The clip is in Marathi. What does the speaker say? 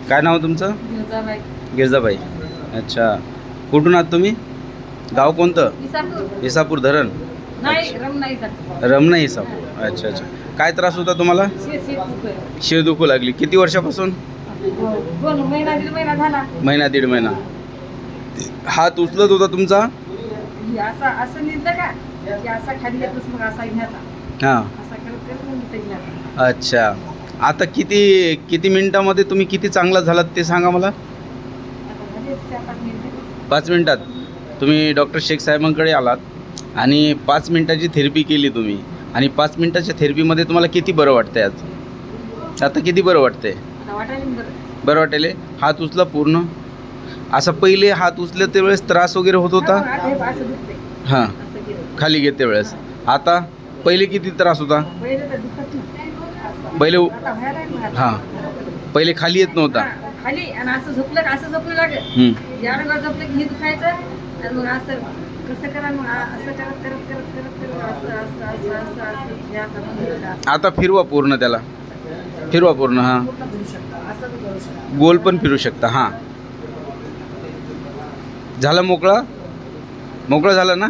काय नाव तुमचं? गिरजाबाई. गिरजाबाई. अच्छा, कुठून आहात तुम्ही? गाव कोणतं? इसापूर. इसापूर धरण. नाही, रमणा इसापूर. रमणा इसापूर. अच्छा अच्छा. काय त्रास होता तुम्हाला? शेत शिर दुखू लागली. किती वर्षापासून? 2 महिना 1.5 महिना झाला. महिना 1.5 महिना. हात उचलत होता तुमचा? ही असं निघतं का की असा खाली येतच मग असा घ्यायचा. हां. असा करत करत मग इथे घ्यायचा. अच्छा. आता किती किती मिनिटामध्ये तुम्ही किती चांगला झालात ते सांगा मला. आता झाले 4-5 मिनिटं. 5 मिनिटात तुम्ही डॉक्टर शेख साहेबांकडे आलात आणि 5 मिनिटाची थेरपी केली तुम्ही आणि 5 मिनिटाच्या थेरपीमध्ये तुम्हाला किती बरं वाटतंय आज? आता किती बरं वाटतंय? आता वाटायला बरं. बरं वाटेल. हात उचला पूर्ण. असं पहिले हात उचले त्यावेळेस त्रास वगैरे होत होता? आता हे असं दुखतंय. हां, असं केलं. खाली घेते वेळेस. आता पहिले किती त्रास होता? पहिले तर दुखत नव्हतं. पहिले आता व्हायला लागलं आता. हां, पहिले खाली येत नव्हता. हा, खाली आणि असं झोपलं का असं झोपलं लागेल. हं. यार झोपलं की हे दुखायचं आणि मग असं कसं करा मग असं करत करत करत करत करत असं असं असं असं असं हे असं बंद केलं असं. आता फिरवा पूर्ण त्याला. फिरवा पूर्ण. हां, पूर्ण फिरू शकतो. असं पण करू शकतो. गोल पण फिरू शकता. हां, झालं मोकळा. मोकळं झालं ना?